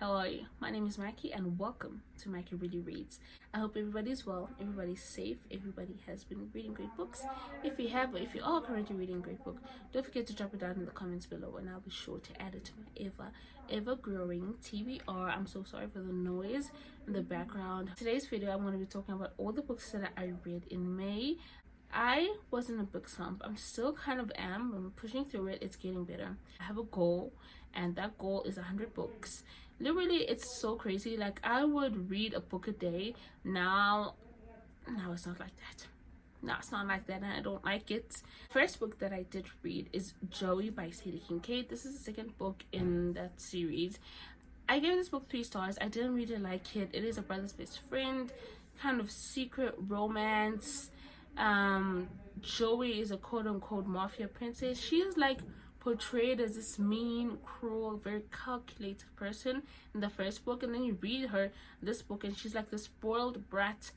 How are you? My name is Mikey and welcome to Mikey Really Reads. I hope everybody's well, everybody's safe, everybody has been reading great books. If you have, or if you are currently reading a great book, don't forget to drop it down in the comments below and I'll be sure to add it to my ever growing TBR. I'm so sorry for the noise in the background. Today's video I'm going to be talking about all the books that I read in May. I was in a book slump. I'm still kind of am. I'm pushing through it. It's getting better. I have a goal, and that goal is 100 books. Literally, it's so crazy. Like, I would read a book a day. Now it's not like that. No, it's not like that, and I don't like it. First book that I did read is Joey by Sadie Kincaid. This is the second book in that series. I gave this book 3 stars. I didn't really like it. It is a brother's best friend, kind of secret romance. Joey is a quote-unquote mafia princess. She is like portrayed as this mean, cruel, very calculated person in the first book, and then you read her this book and she's like the spoiled brat,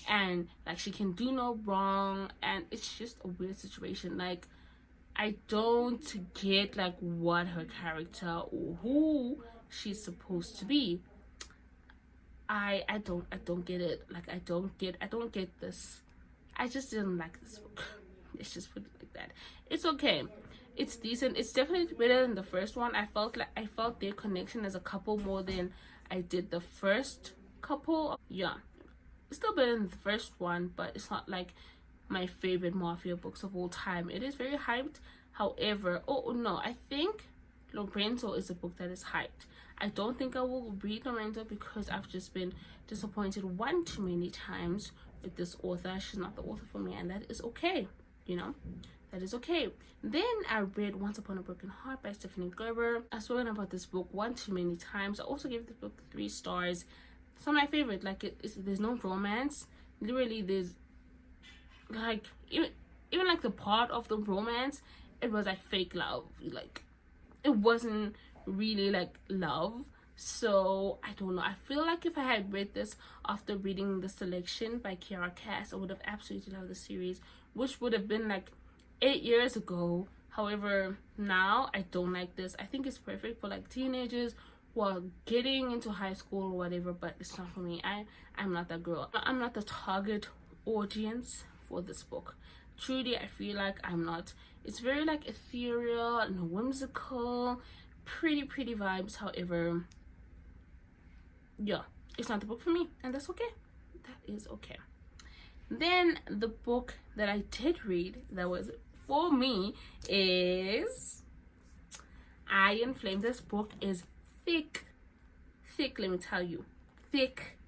and like she can do no wrong, and it's just a weird situation. Like, I don't get like what her character or who she's supposed to be. I don't get it. Like, I don't get this. I just didn't like this book. Let's just put it like that. It's okay. It's decent. It's definitely better than the first one. I felt their connection as a couple more than I did the first couple. Yeah. It's still better than the first one, but it's not like my favorite Mafia books of all time. It is very hyped. However, oh no, I think Lorenzo is a book that is hyped. I don't think I will read Lorenzo because I've just been disappointed one too many times with this author. She's not the author for me, and that is okay, you know, that is okay. Then I read Once Upon a Broken Heart by Stephanie Gerber. I've spoken about this book one too many times. I also gave the book 3 stars. It's not my favorite. Like, there's no romance. Literally, there's like even like the part of the romance, it was like fake love. Like, it wasn't really like love. So I don't know. I feel like if I had read this after reading The Selection by Kiara Cass, I would have absolutely loved the series, which would have been like 8 years ago. However, now I don't like this. I think it's perfect for like teenagers who are getting into high school or whatever, but it's not for me. I'm not that girl. I'm not the target audience for this book. Truly, I feel like I'm not. It's very like ethereal and whimsical, pretty vibes. However, yeah, it's not the book for me, and that's okay. That is okay. Then the book that I did read that was for me is Iron Flame. This book is thick, let me tell you. Thick.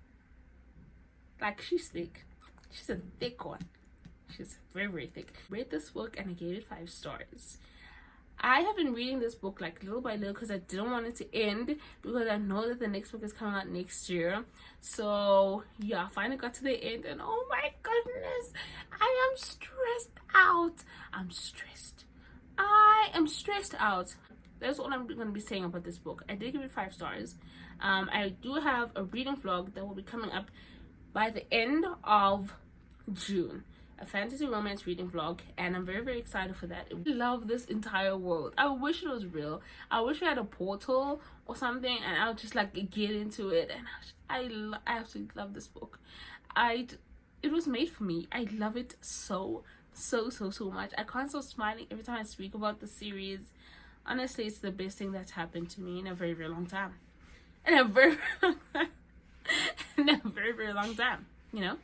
Like, she's thick. She's a thick one. She's very thick. I read this book and I gave it 5 stars. I have been reading this book like little by little because I didn't want it to end, because I know that the next book is coming out next year. So yeah, I finally got to the end, and oh my goodness, I am stressed out. I am stressed out. That's all I'm going to be saying about this book. I did give it 5 stars. I do have a reading vlog that will be coming up by the end of June. A fantasy romance reading vlog, and I'm very excited for that. I love this entire world. I wish it was real. I wish we had a portal or something and I'll just like get into it. And I absolutely love this book. It was made for me. I love it so much. I can't stop smiling every time I speak about the series. Honestly, it's the best thing that's happened to me in a very long time. In a very long time, you know.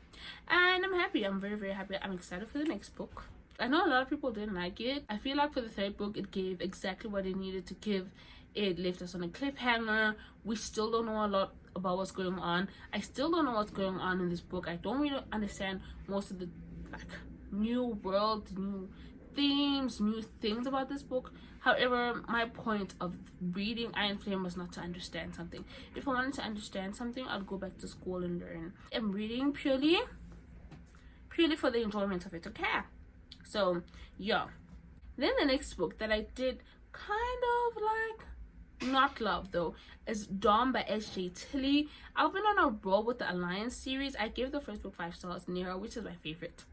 And I'm happy. I'm very happy. I'm excited for the next book. I know a lot of people didn't like it. I feel like for the 3rd book, it gave exactly what it needed to give. It left us on a cliffhanger. We still don't know a lot about what's going on. I still don't know what's going on in this book. I don't really understand most of the like new world, new themes, new things about this book. However, my point of reading Iron Flame was not to understand something. If I wanted to understand something, I'd go back to school and learn. I'm reading purely for the enjoyment of it, okay? So yeah. Then the next book that I did kind of like not love though is Dawn by S.J. Tilly. I've been on a roll with the Alliance series. I gave the first book 5 stars, Nero, which is my favorite,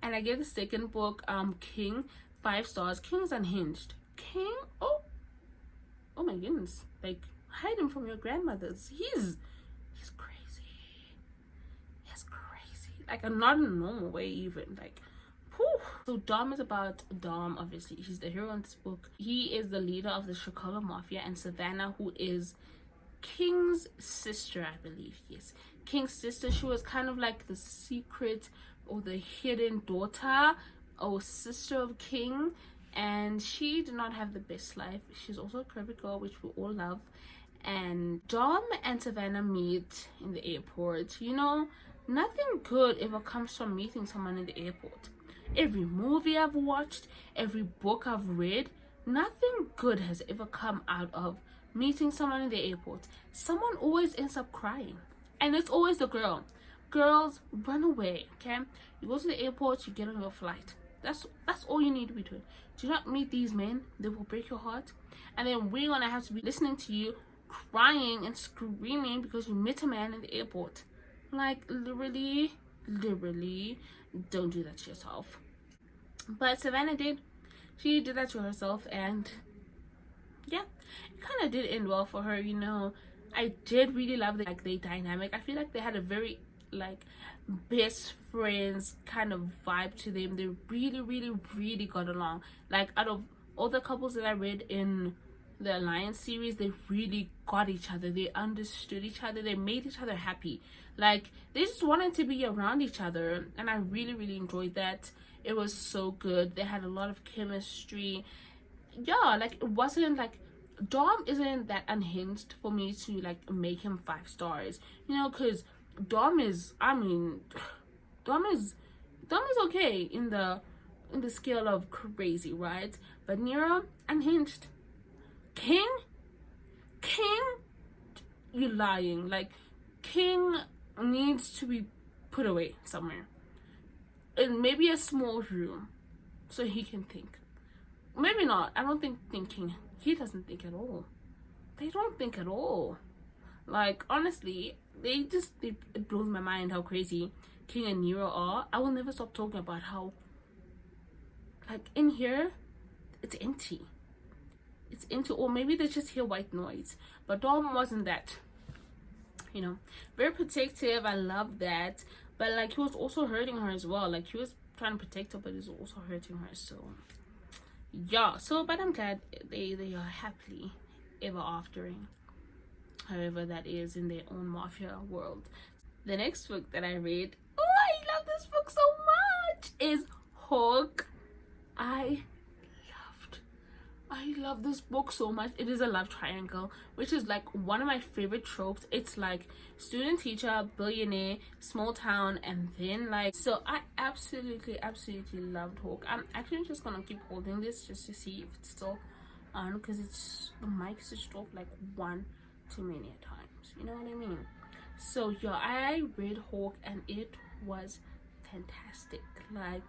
and I gave the second book King 5 stars. King is unhinged. King, oh my goodness, like hide him from your grandmothers. He's crazy. He's crazy. Like, not in a normal way even. Like, whew. So Dom is about Dom, obviously. He's the hero in this book. He is the leader of the Chicago Mafia, and Savannah, who is King's sister, I believe. Yes, King's sister. She was kind of like the secret or the hidden daughter or sister of King, and she did not have the best life. She's also a curvy girl, which we all love. And Dom and Savannah meet in the airport. You know, nothing good ever comes from meeting someone in the airport. Every movie I've watched, every book I've read, nothing good has ever come out of meeting someone in the airport. Someone always ends up crying, and it's always the girl. Girls, run away. Okay, you go to the airport, you get on your flight. That's all you need to be doing. Do not meet these men. They will break your heart, and then we're gonna have to be listening to you crying and screaming because you met a man in the airport. Like, literally, don't do that to yourself. But Savannah did. She did that to herself, and yeah, it kind of did end well for her. You know, I did really love the their dynamic. I feel like they had a very like best friends kind of vibe to them. They really got along. Like, out of all the couples that I read in the Alliance series, they really got each other. They understood each other. They made each other happy. Like, they just wanted to be around each other, and I really enjoyed that. It was so good. They had a lot of chemistry. Yeah, like, it wasn't like Dom isn't that unhinged for me to like make him 5 stars, you know, because Dom is, I mean, Dom is okay in the scale of crazy, right? But Nero, unhinged. King, you lying. Like, King needs to be put away somewhere in maybe a small room so he can think. Maybe not. I don't think thinking. He doesn't think at all. They don't think at all. Like, honestly, it blows my mind how crazy King and Nero are. I will never stop talking about how, like, in here, it's empty. It's empty, or maybe they just hear white noise. But Dom wasn't that. You know, very protective. I love that. But like, he was also hurting her as well. Like, he was trying to protect her, but he was also hurting her. So yeah. So, but I'm glad they are happily ever aftering, however that is, in their own mafia world. The next book that I read, oh, I love this book so much, is Hawk. I love this book so much. It is a love triangle, which is like one of my favorite tropes. It's like student, teacher, billionaire, small town, and then like, so I absolutely loved Hawk. I'm actually just gonna keep holding this just to see if it's still on, because it's, the mic switched off like one too many times, you know what I mean? So yeah, I read Hawk and it was fantastic. Like,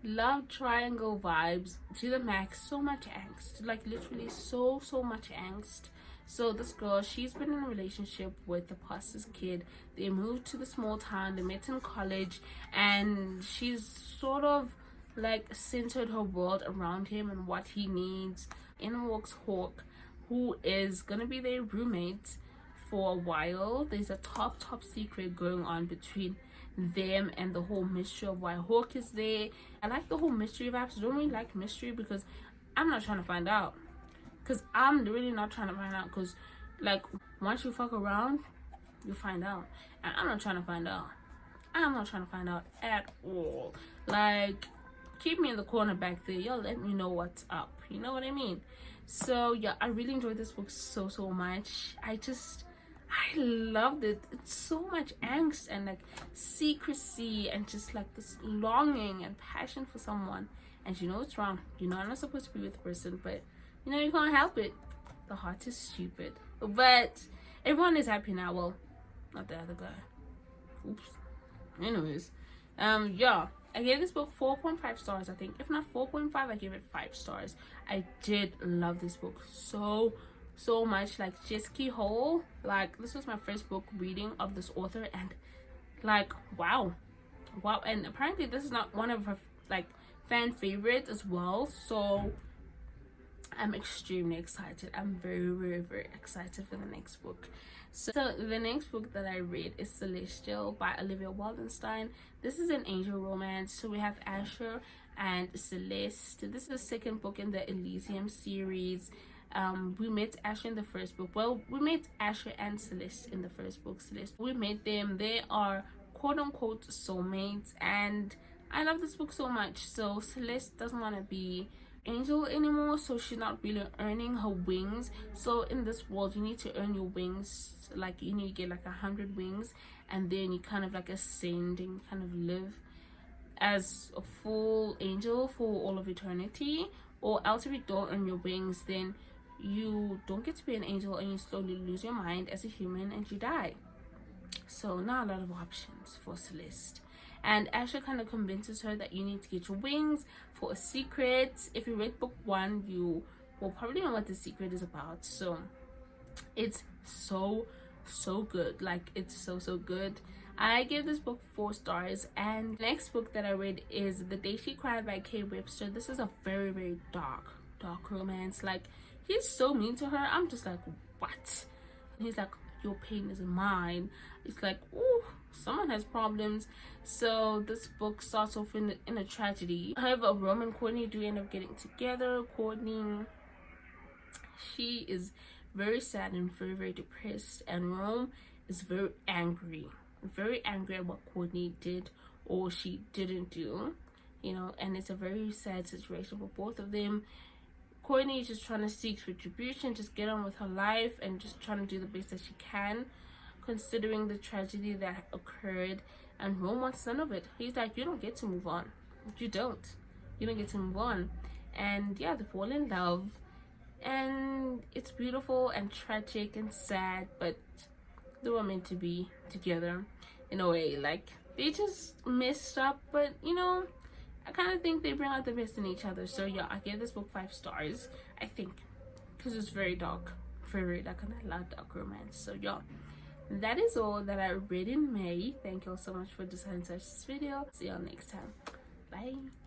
love triangle vibes to the max. So much angst, like literally so much angst. So this girl, she's been in a relationship with the pastor's kid. They moved to the small town, they met in college, and she's sort of like centered her world around him and what he needs. In walks Hawk, who is gonna be their roommate for a while. There's a top secret going on between them and the whole mystery of why Hawk is there. I like the whole mystery vibes. I don't really like mystery because I'm not trying to find out. Because I'm really not trying to find out. Because, like, once you fuck around, you find out. And I'm not trying to find out. I'm not trying to find out at all. Like, keep me in the corner back there. Y'all let me know what's up. You know what I mean? So, yeah, I really enjoyed this book so much. I loved it. It's so much angst and like secrecy and just like this longing and passion for someone, and you know it's wrong. You know I'm not supposed to be with a person, but you know you can't help it. The heart is stupid. But everyone is happy now. Well, not the other guy. Oops. Anyways, yeah, I gave this book 4.5 stars, I think. If not 4.5, I gave it 5 stars. I did love this book so much. Like, Jesky Hole, like, this was my first book reading of this author, and like, wow, and apparently this is not one of her like fan favorites as well. So I'm extremely excited. I'm very, very, very excited for the next book. So the next book that I read is Celestial by Olivia Waldenstein. This is an angel romance. So we have Asher and Celeste. This is the second book in the Elysium series. We met Asher in the first book. Well, we met Asher and Celeste in the first book. Celeste, we met them. They are quote-unquote soulmates, and I love this book so much. So Celeste doesn't want to be angel anymore, so she's not really earning her wings. So in this world, you need to earn your wings. Like, you need to get like 100 wings, and then you kind of like ascend and kind of live as a full angel for all of eternity. Or else, if you don't earn your wings, then you don't get to be an angel, and you slowly lose your mind as a human and you die. So not a lot of options for Celeste. And Asher kind of convinces her that you need to get your wings for a secret. If you read book 1, you will probably know what the secret is about. So it's so good. Like, it's so good. I gave this book 4 stars. And the next book that I read is The Day She Cried by Kay Webster. This is a very, very dark romance. Like, he's so mean to her. I'm just like, what? And he's like, your pain is mine. It's like, ooh, someone has problems. So this book starts off in a tragedy. However, Rome and Courtney do end up getting together. Courtney, she is very sad and very, very depressed, and Rome is very angry at what Courtney did or she didn't do, you know. And it's a very sad situation for both of them. Courtney is just trying to seek retribution, just get on with her life, and just trying to do the best that she can, considering the tragedy that occurred. And Rome wants none of it. He's like, you don't get to move on. You don't get to move on. And yeah, they fall in love, and it's beautiful and tragic and sad, but they were meant to be together in a way. Like, they just messed up, but you know, I kind of think they bring out the best in each other. So yeah, I gave this book 5 stars, I think, because it's very dark, very dark, and I love dark romance. So yeah, that is all that I read in May. Thank you all so much for deciding to watch this video. See y'all next time. Bye.